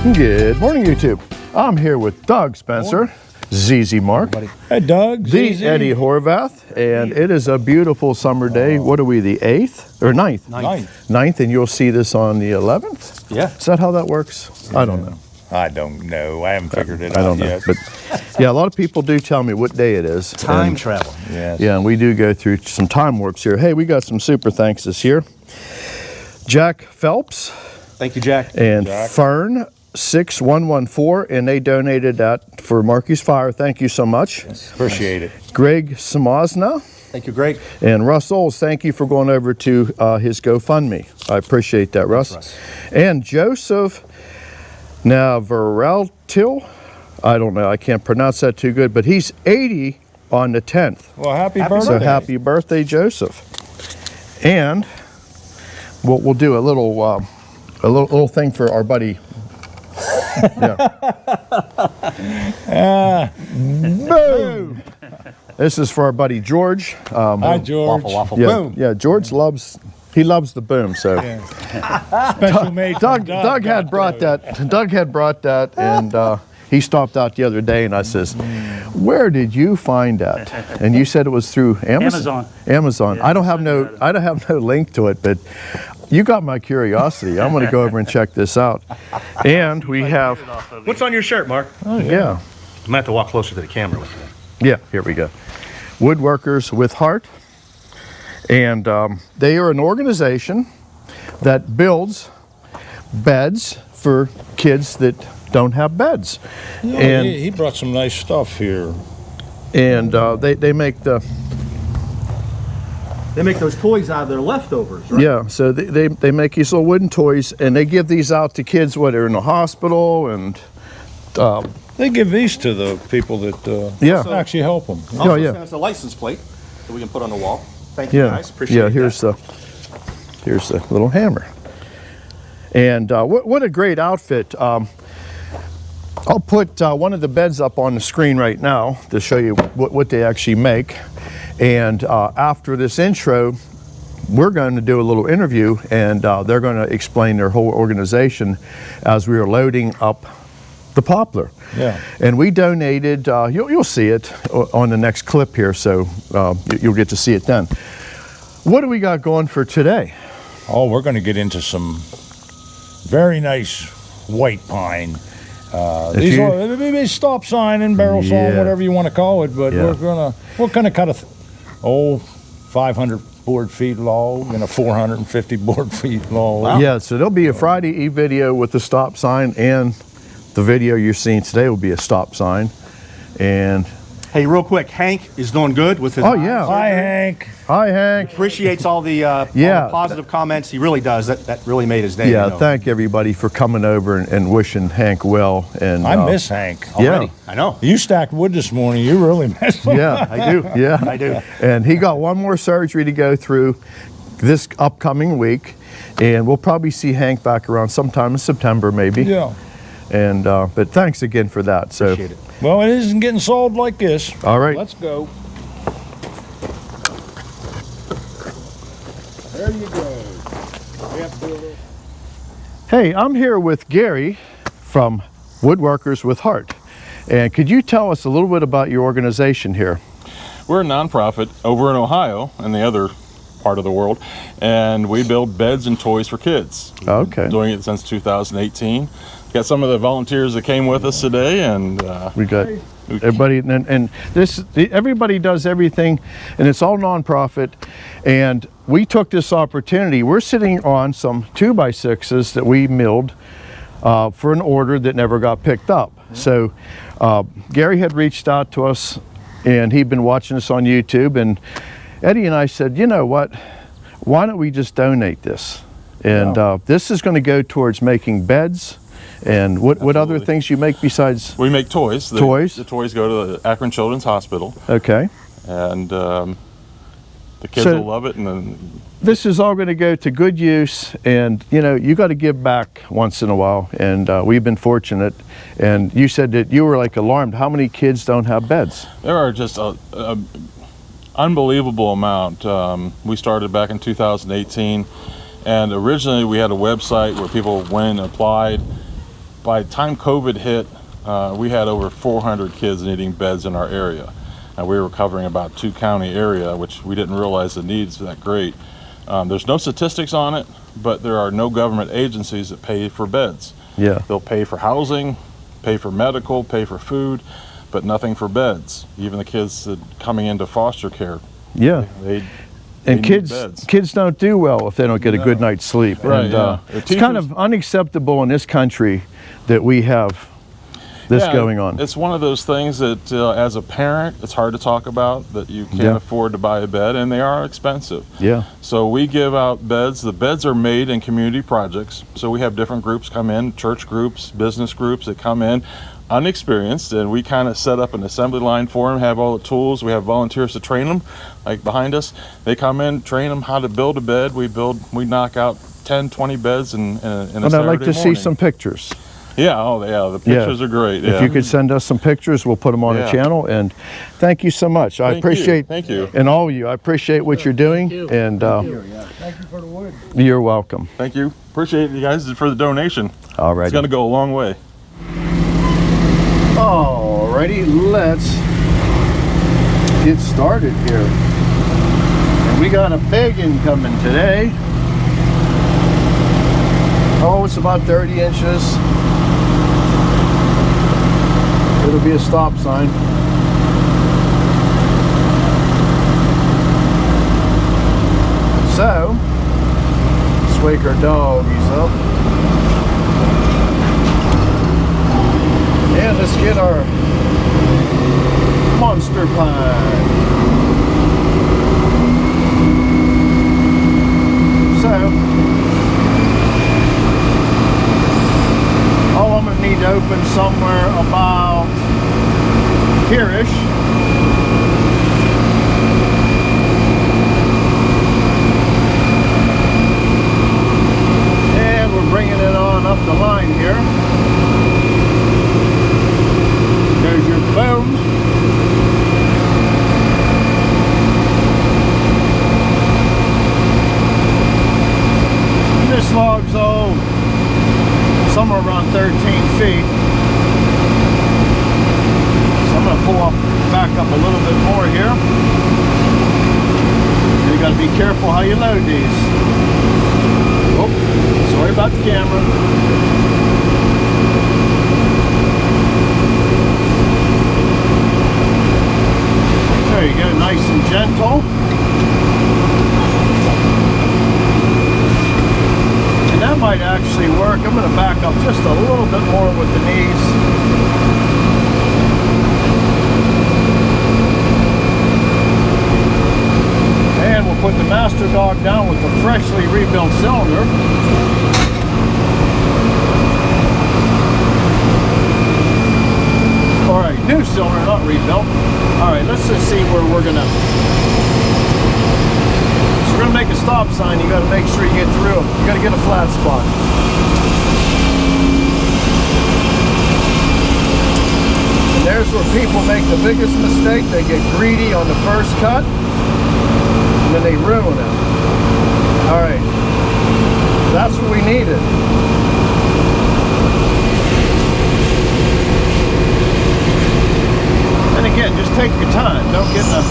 Good morning, YouTube. I'm here with Doug Spencer, ZZ Mark, hey Doug, the Eddie Horvath, and it is a beautiful summer day. What are we, the 8th or 9th? 9th, and you'll see this on the 11th? Yeah. Is that how that works? Yeah. I don't know. I don't know. I haven't figured it out. I don't know. Yet. But yeah, a lot of people do tell me what day it is. Time travel. Yes. Yeah, and we do go through some time warps here. Hey, we got some super thanks this year. Jack Phelps. Thank you, Jack. And Jack. Fern 6114, and they donated that for Marky's Fire. Thank you so much. Yes, appreciate it. Greg Samazna. Thank you, Greg. And Russ Oles, thank you for going over to his GoFundMe. I appreciate that, Russ. And Joseph Navarrete, I don't know, I can't pronounce that too good, but he's 80 on the 10th. Well, happy birthday. So happy birthday, Joseph. And we'll do a little thing for our buddy. Boom! This is for our buddy George. Hi, George. Waffle. Yeah, Boom. yeah. George loves the boom. So Special made. Doug had brought that. Doug had brought that, and he stopped out the other day, and I says, "Where did you find that?" And you said it was through Amazon. Amazon. Yeah, I don't have no link to it, but you got my curiosity. I'm going to go over and check this out. And we have. What's on your shirt, Mark? Oh yeah. I'm gonna have to walk closer to the camera with you. Yeah. Here we go. Woodworkers with Heart, and they are an organization that builds beds for kids that don't have beds. No, and he brought some nice stuff here. And they make the. They make those toys out of their leftovers, right? Yeah, so they make these little wooden toys, and they give these out to kids when they're in the hospital, and They give these to the people that actually help them. Also, yeah. send us a license plate that we can put on the wall. Thank you, yeah, guys. Appreciate it. here's the little hammer, and what a great outfit. I'll put one of the beds up on the screen right now to show you what they actually make. And after this intro, we're going to do a little interview, and they're going to explain their whole organization as we are loading up the poplar. Yeah. And we donated, you'll see it on the next clip here, so you'll get to see it then. What do we got going for today? Oh, we're going to get into some very nice white pine. These are maybe stop sign and barrel saw, whatever you want to call it, but we're gonna cut a 500 board feet log and a 450 board feet log. Wow. Yeah, so there'll be a Friday e-video with the stop sign, and the video you're seeing today will be a stop sign. And Hey, real quick, Hank is doing good with his. Oh yeah. Hi, Hank. Hi, Hank. Appreciates all the positive comments. He really does. That really made his day. Yeah, thank everybody for coming over and wishing Hank well. And I miss Hank already. Yeah, I know. You stacked wood this morning. You really missed him. yeah, I do. Yeah, I do. And he got one more surgery to go through this upcoming week, and we'll probably see Hank back around sometime in September, maybe. Yeah. And but thanks again for that. So. Appreciate it. Well, it isn't getting sold like this. All right. Let's go. There you go. Hey, I'm here with Gary from Woodworkers with Heart. And could you tell us a little bit about your organization here? We're a nonprofit over in Ohio and the other part of the world, and we build beds and toys for kids. Okay. Doing it since 2018. Got some of the volunteers that came with us today, and We got everybody, and everybody does everything, and it's all nonprofit. And we took this opportunity. We're sitting on some 2x6s that we milled for an order that never got picked up. So Gary had reached out to us, and he'd been watching us on YouTube, and Eddie and I said, you know what, why don't we just donate this? And this is going to go towards making beds. And what other things you make besides? we make toys. Toys? The toys go to the Akron Children's Hospital. Okay. And the kids will love it. And then this is all going to go to good use, and you got to give back once in a while, and we've been fortunate. And you said that you were like alarmed. How many kids don't have beds? there are just a unbelievable amount. We started back in 2018, and originally we had a website where people went and applied. by the time COVID hit, we had over 400 kids needing beds in our area. And we were covering about 2-county area, which we didn't realize the needs that great. There's no statistics on it, but there are no government agencies that pay for beds. Yeah. They'll pay for housing, pay for medical, pay for food, but nothing for beds. Even the kids that coming into foster care. Yeah. They And need beds. kids don't do well if they don't get a good night's sleep. Right, And yeah. it's kind of unacceptable in this country that we have this going on. It's one of those things that as a parent, it's hard to talk about, that you can't afford to buy a bed, and they are expensive. Yeah. So we give out beds. The beds are made in community projects. So we have different groups come in, church groups, business groups that come in unexperienced, and we kind of set up an assembly line for them, have all the tools. We have volunteers to train them, like behind us. They come in, train them how to build a bed. We knock out 10, 20 beds in a Saturday And I'd like to see morning. some pictures. Yeah, the pictures are great. If you could send us some pictures, we'll put them on the channel. And thank you so much. I appreciate, Thank you. And all of you, I appreciate what you're doing. And Thank you for the wood. you're welcome. Thank you. Appreciate you guys for the donation. All right. It's going to go a long way. Alrighty, let's get started here. And we got a big one coming today. Oh, it's about 30 inches. It'll be a stop sign. So, let's wake our doggies up. And let's get our monster pine. So, I'm going to need to open somewhere about here-ish. And we're bringing it on up the line here. There's your boom. And this log's old. Somewhere around 13 feet. So I'm going to pull back up a little bit more here. You got to be careful how you load these. Oh, sorry about the camera. There you go, nice and gentle. That might actually work. I'm going to back up just a little bit more with the knees. And we'll put the master dog down with the freshly rebuilt cylinder. Alright, new cylinder, not rebuilt. Alright, let's just see where we're going to... We're going to make a stop sign. You got to make sure you get through. You got to get a flat spot. And there's where people make the biggest mistake. They get greedy on the first cut, and then they ruin it. All right, that's what we needed. And again, just take your time. Don't get in a...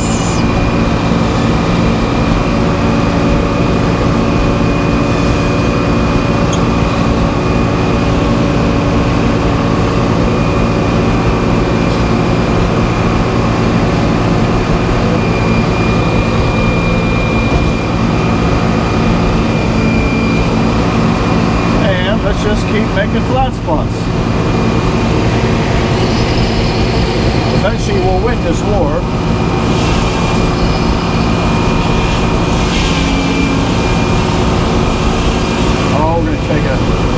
Just keep making flat spots. Eventually we'll win this war. Oh, we're going to take a...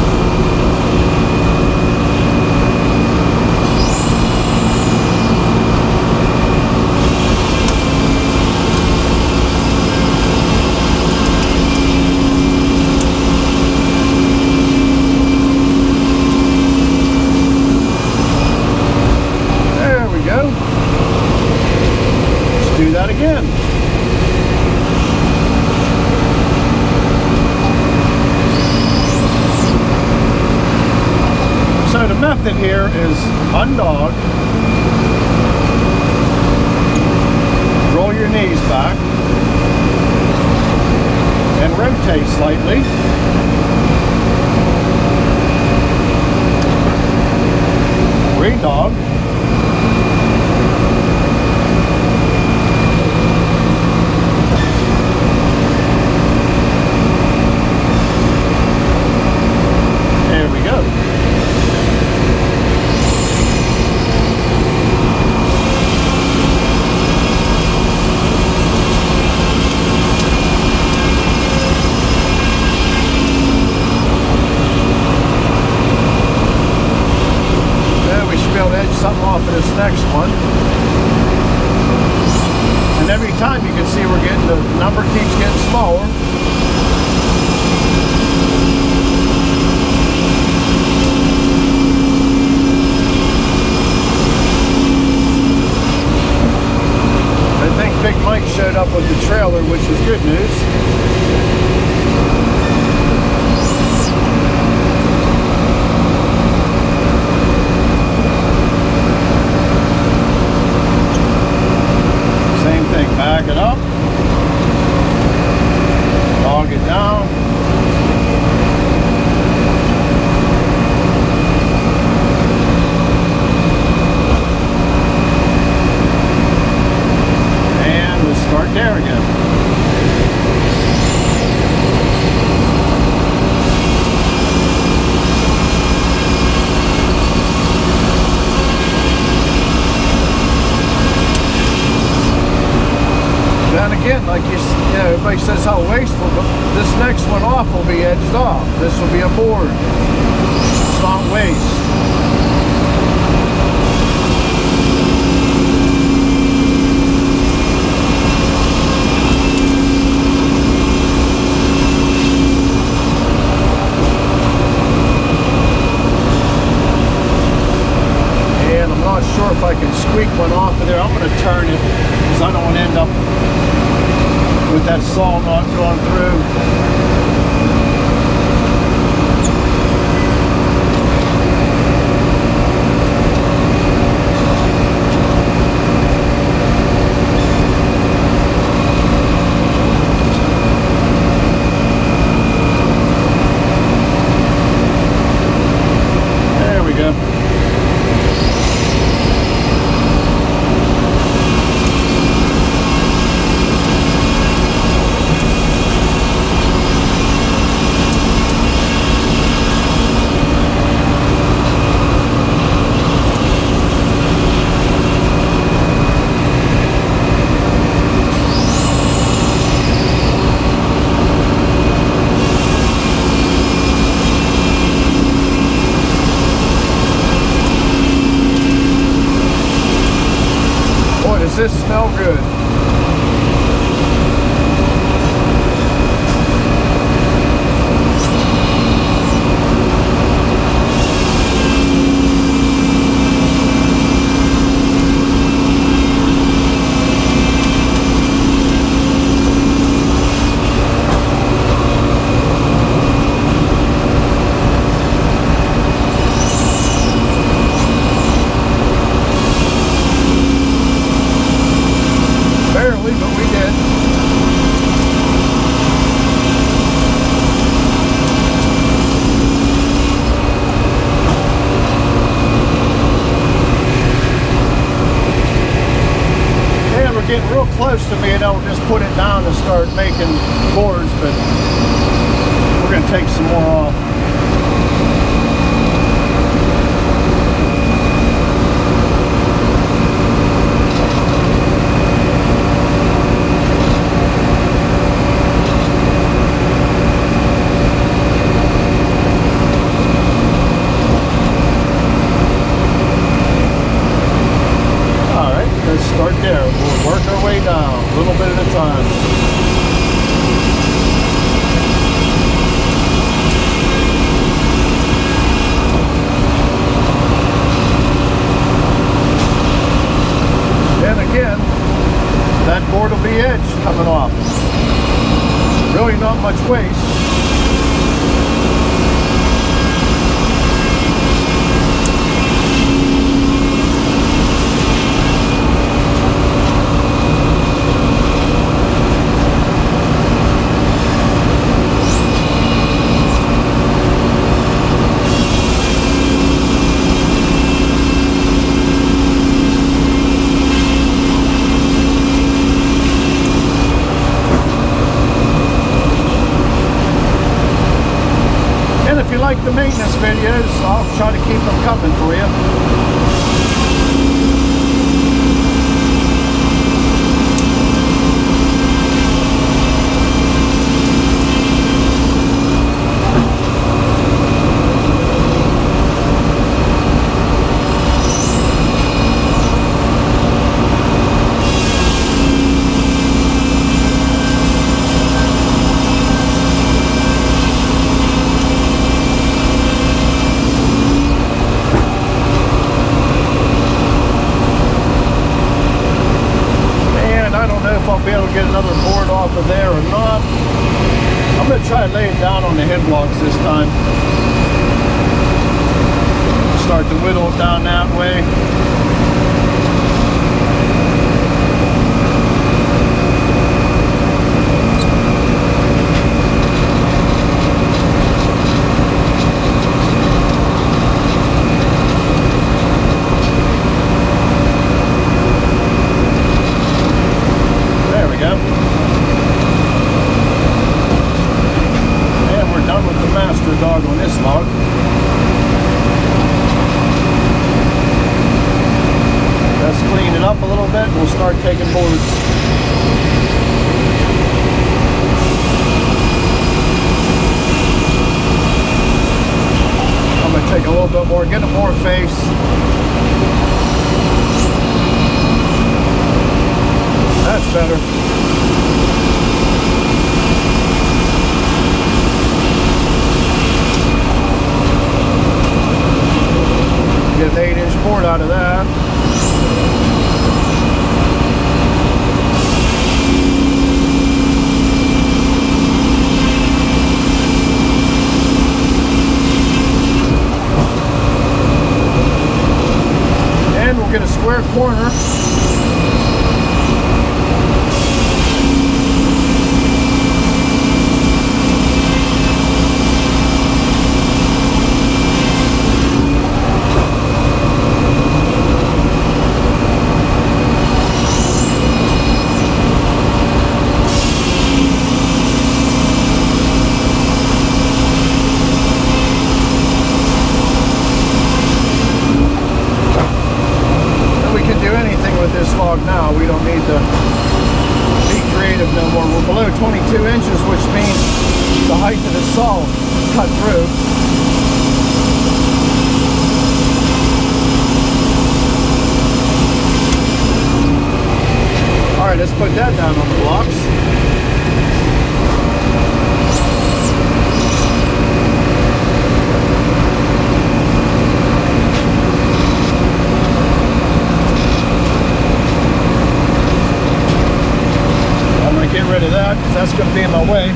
method here is undog, roll your knees back, and rotate slightly. Re-dog. There we go. Something off of this next one, and every time you can see we're getting, the number keeps getting smaller. I think Big Mike showed up with the trailer, which is good news. Back it up, dog it down, and we'll start there again. Then again, like you know, everybody says how wasteful, but this next one off will be edged off. This will be a board. It's not waste. And I'm not sure if I can squeak one off of there. I'm going to turn it because I don't want to end up with that saw not going through. There we go. Does this smell good? Barely, but we did. And we're getting real close to being able to just put it down and start making boards, but we're going to take some more off. Start there. We'll work our way down a little bit at a time. like the maintenance videos, I'll try to keep them coming for you. If I'll be able to get another board off of there or not. I'm going to try and lay it down on the head blocks this time. Start to whittle it down that way. Dog on this log. Let's clean it up a little bit and we'll start taking boards. I'm going to take a little bit more, get a more face. That's better. Get an 8-inch board out of that. And we'll get a square corner. Now we don't need to be creative no more. We're below 22 inches, which means the height of the saw cut through. All right, let's put that down on the blocks. Get rid of that because that's going to be in my way.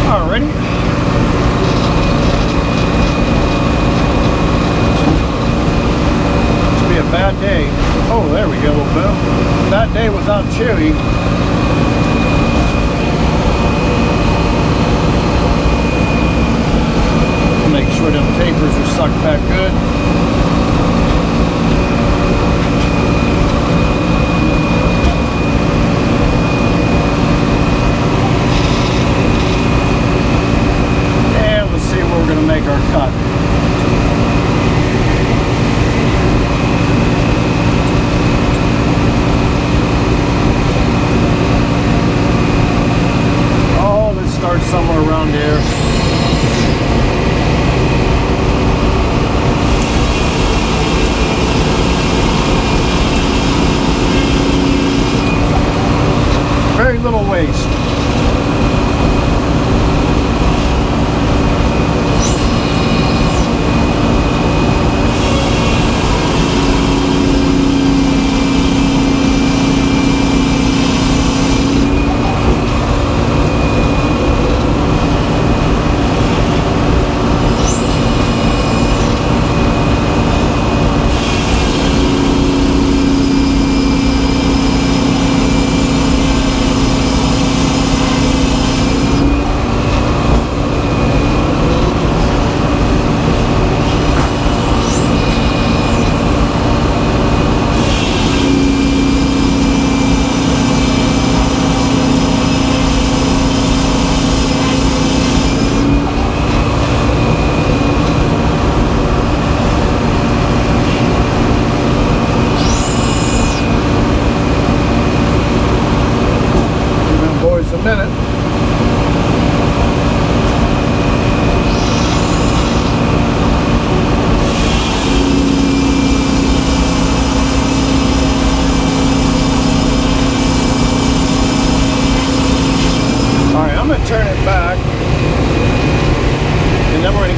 Alrighty. This will be a bad day. Oh, there we go, boom. Bad day without Chewy. Make sure them tapers are sucked back good. And let's see where we're going to make our cut. Oh, let's start somewhere around here. Very little waste.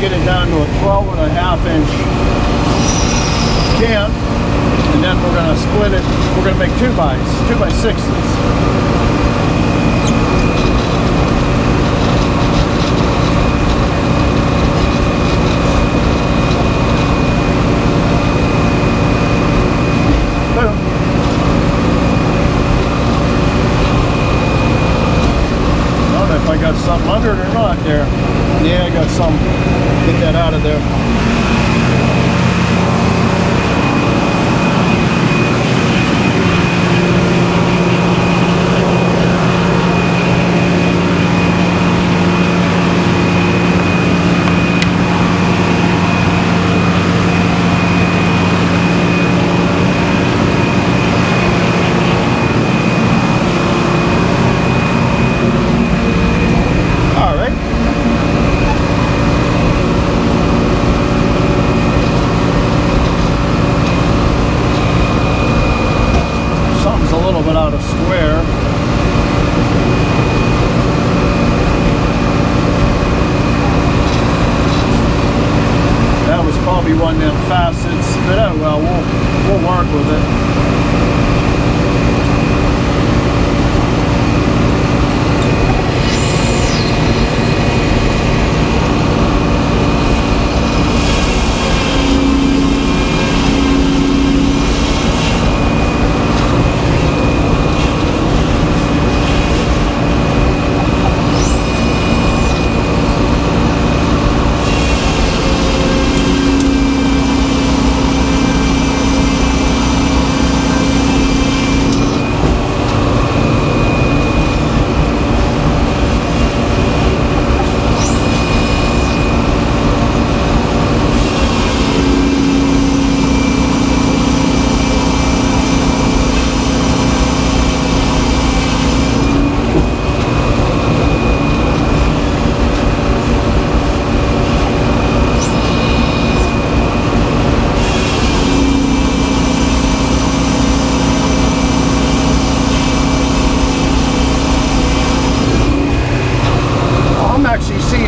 get it down to a 12.5-inch can, and then we're going to split it. We're going to make 2x6s. If I got something under it or not there. Yeah, I got some. Get that out of there. One of them facets, but oh well, we'll work with it.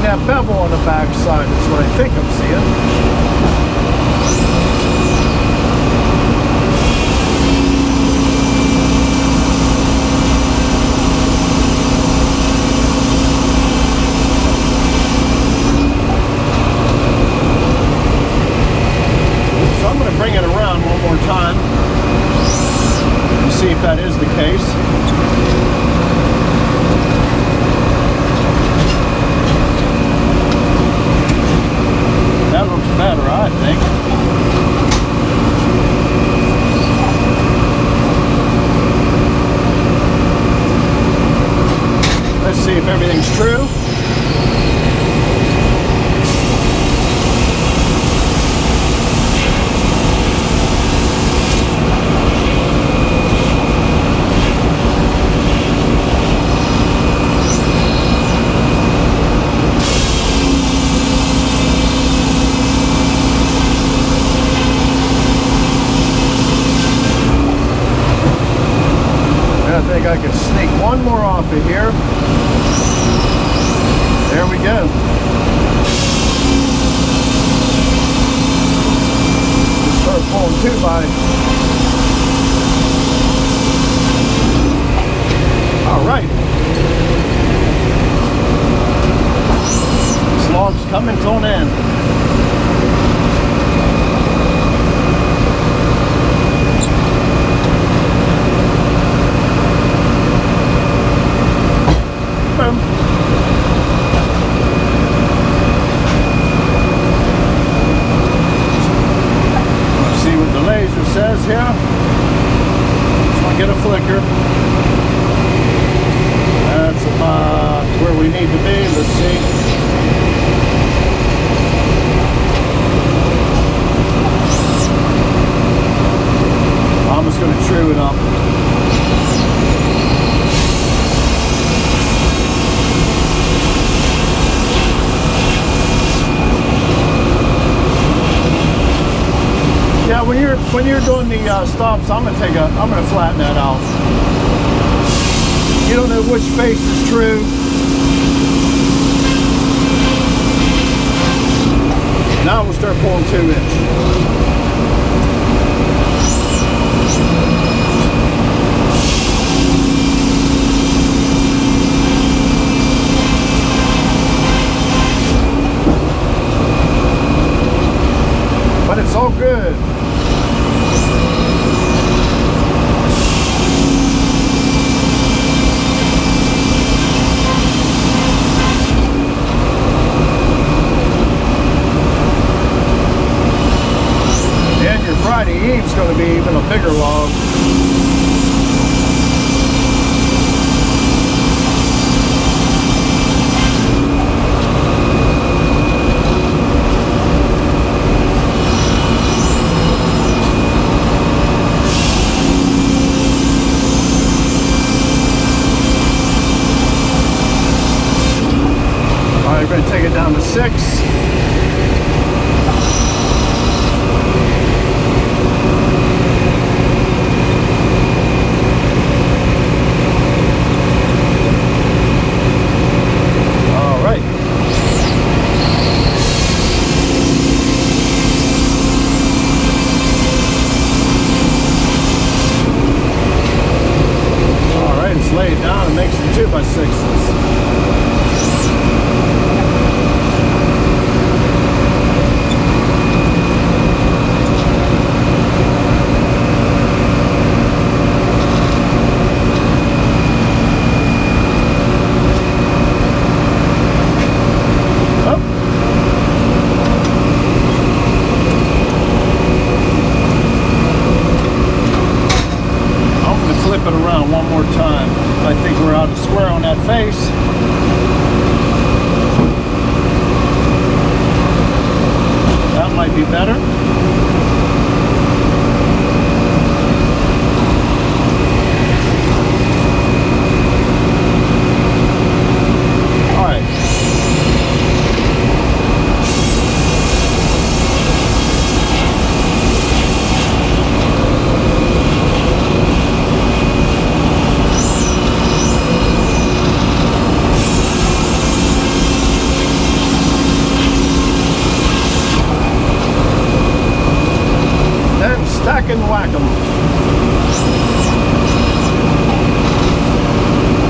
That bevel on the back side is what I think I'm seeing. So I'm going to bring it around one more time and see if that is the case. That looks better, I think. Let's see if everything's true. I think I can sneak one more off of here. There we go. Just start pulling 2x. All right. This log's coming to an end. Boom. Let's see what the laser says here. Just want to get a flicker. That's about where we need to be. Let's see. I'm just going to true it up. Yeah, when you're doing the stops, I'm gonna flatten that out. You don't know which face is true. start pulling 2-inch. But it's all good. And your Friday Eve's going to be even a bigger log. We're going to take it down to 6. All right. All right, let's lay it down and make some 2x6s. It around one more time. I think we're out of square on that face. That might be better. All right. Stack and whack 'em.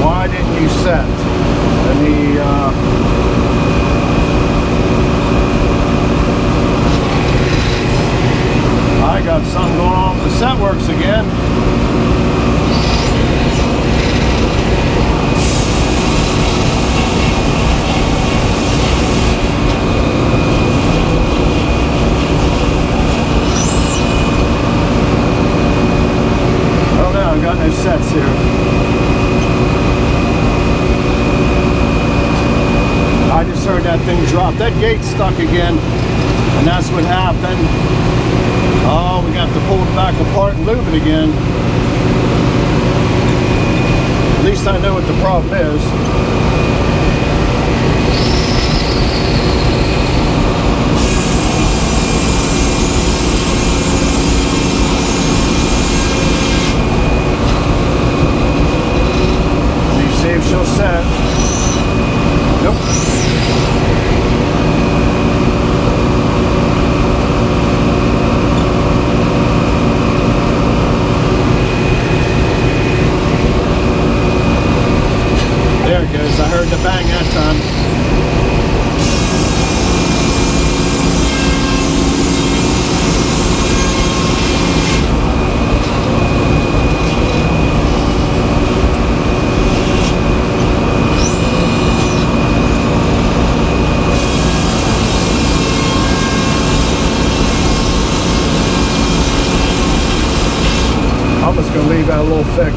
Why didn't you set? Let me I got something going on with the set works again. I've got no sets here. I just heard that thing drop. That gate's stuck again, and that's what happened. Oh, we got to pull it back apart and lube it again. At least I know what the problem is. See if she'll set. Nope. There it goes. I heard the bang that time. I'm just going to leave that a little thick.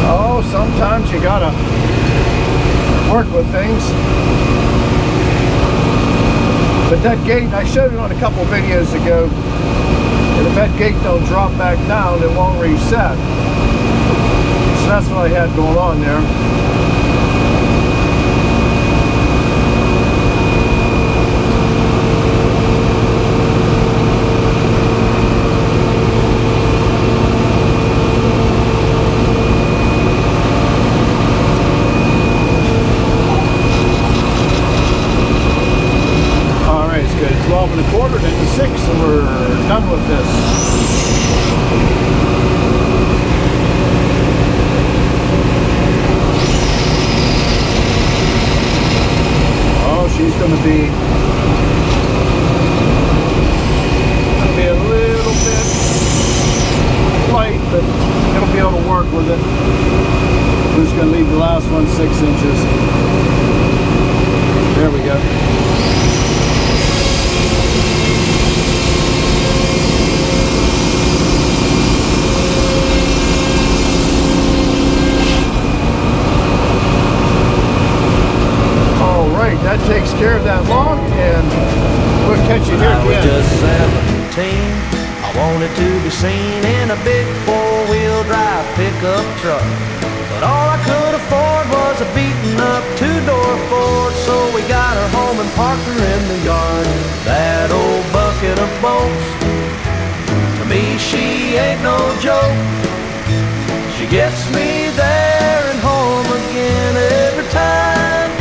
Oh, sometimes you got to work with things. But that gate, I showed it on a couple videos ago, and if that gate don't drop back down, it won't reset. So that's what I had going on there. mark with it. We're just going to leave the last one 6 inches. There we go. All right, that takes care of that log, and we'll catch you here I was again. just 17. I wanted to be seen in a big four-wheel drive pickup truck. But all I could afford was a beaten up two-door Ford. So we got her home and parked her in the yard. That old bucket of bolts, to me she ain't no joke. She gets me there and home again every time.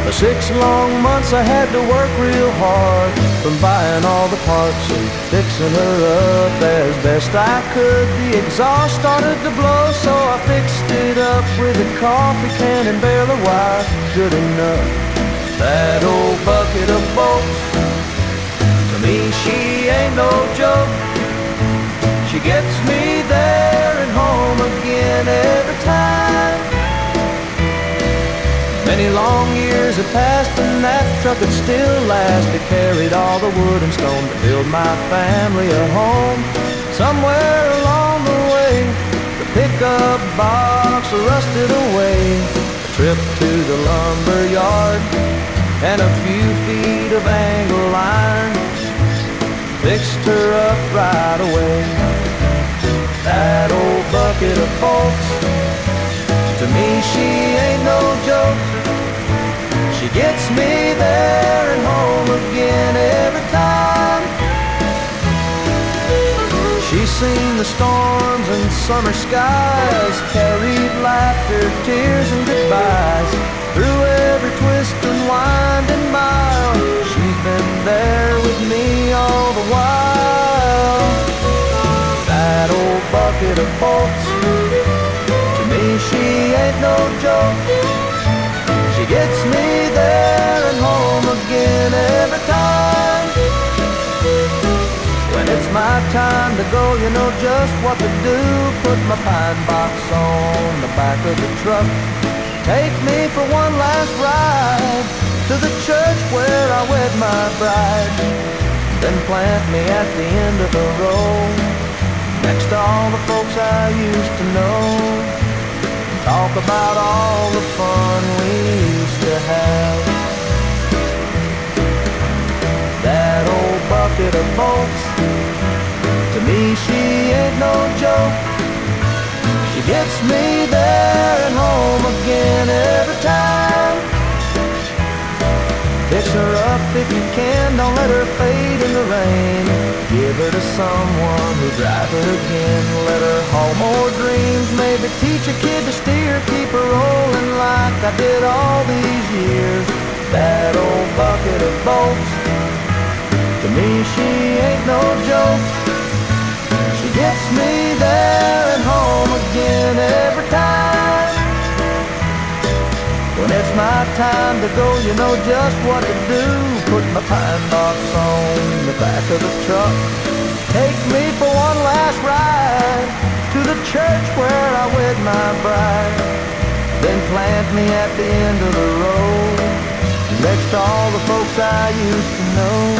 For 6 long months I had to work real hard, from buying all the parts and fixing her up as best I could. The exhaust started to blow, so I fixed it up with a coffee can and bale of wire. Good enough. That old bucket of bolts, to me she ain't no joke. She gets me there and home again every time. Many long years had passed and that truck had still lasted. Carried all the wood and stone to build my family a home. Somewhere along the way, the pickup box rusted away. A trip to the lumber yard and a few feet of angle iron fixed her up right away. That old bucket of bolts, to me she ain't no joke. She gets me there and home again every time. She's seen the storms and summer skies, carried laughter, tears and goodbyes. Through every twist and winding mile, she's been there with me all the while. That old bucket of bolts, to me she ain't no joke. She gets me there and home again every time. When it's my time to go, you know just what to do. Put my pine box on the back of the truck. Take me for one last ride to the church where I wed my bride. Then plant me at the end of the road, next to all the folks I used to know. Talk about all the fun we used to have. That old bucket of bolts, to me she ain't no joke. She gets me there and home again every time. Fix her up if you can, don't let her fade in the rain. Give her to someone who'll drive her again. Let her haul more dreams, maybe teach a kid to steer. Keep her rolling like I did all these years. That old bucket of bolts, to me she ain't no joke. She gets me there and home again every time. When it's my time to go, you know just what to do. Put my pine box on the back of the truck. Take me for one last ride to the church where I wed my bride. Then plant me at the end of the road, next to all the folks I used to know.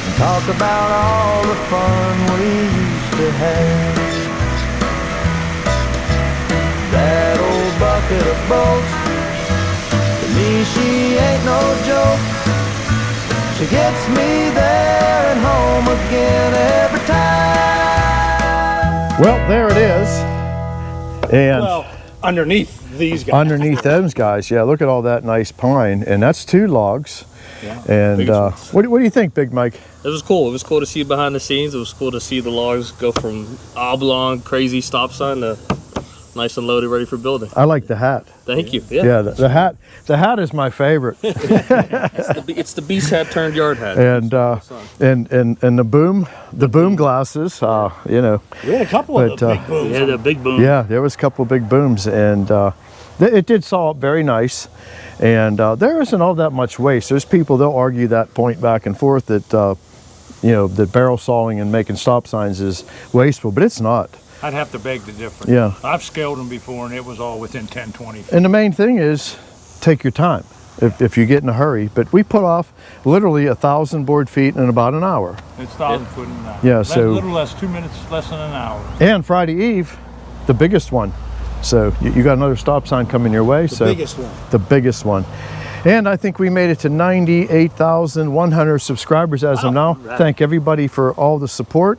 And talk about all the fun we used to have. That old bucket of bolts, to me she ain't no joke. She gets me there and home again every time. Well, there it is. And Well, underneath these guys. underneath those guys, yeah, look at all that nice pine. And that's 2 logs. Yeah, And biggest ones. what do you think, Big Mike? It was cool. It was cool to see behind the scenes. It was cool to see the logs go from oblong, crazy stop sign to nice and loaded, ready for building. I like the hat. Thank you. Yeah, the hat. The hat is my favorite. It's the beast hat turned yard hat. And the boom glasses. You know. We had a couple of the But, big booms. Yeah, the big boom. Yeah, there was a couple of big booms, and it did saw up very nice. And there isn't all that much waste. There's people, they'll argue that point back and forth that you know, that barrel sawing and making stop signs is wasteful, but it's not. I'd have to beg to differ. Yeah. I've scaled them before, and it was all within 10, 20 feet. And the main thing is take your time if you get in a hurry. But we put off literally 1,000 board feet in about an hour. It's 1,000 foot in an hour. Yeah, so a little less, 2 minutes less than an hour. And Friday Eve, the biggest one. So you got another stop sign coming your way. The biggest one. The biggest one. And I think we made it to 98,100 subscribers as of now. Right. Thank everybody for all the support.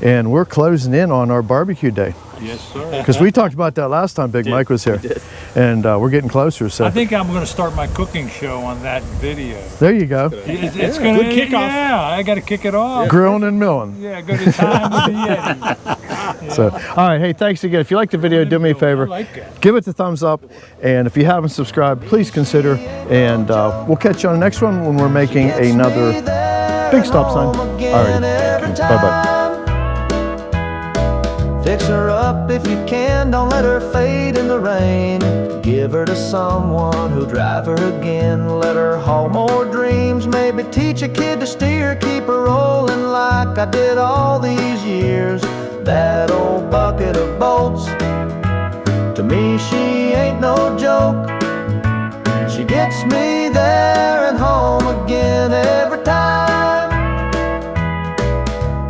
And we're closing in on our barbecue day. Yes, sir. Because we talked about that last time Big Mike was here. And we're getting closer. So I think I'm going to start my cooking show on that video. there you go. It's going to kick off. Yeah, I got to kick it off. Grilling and milling. Yeah, go to time with the Yeti. So, all right, hey, thanks again. If you like the video, do me a favor. I like that. Give it the thumbs up. And if you haven't subscribed, please consider. And we'll catch you on the next one when we're making another big stop sign. All right, bye-bye. Fix her up if you can, don't let her fade in the rain. Give her to someone who'll drive her again. Let her haul more dreams, maybe teach a kid to steer. Keep her rolling like I did all these years. That old bucket of bolts, to me she ain't no joke. She gets me there and home again every time.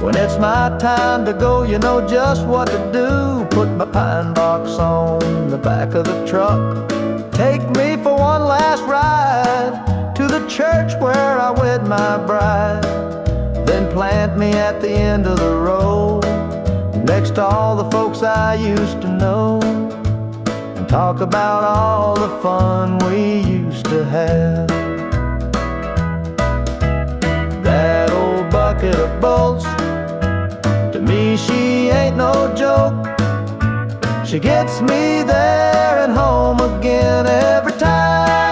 When it's my time to go, you know just what to do. Put my pine box on the back of the truck. Take me for one last ride to the church where I wed my bride. Then plant me at the end of the road, next to all the folks I used to know, and talk about all the fun we used to have. That old bucket of bolts, to me she ain't no joke. She gets me there and home again every time.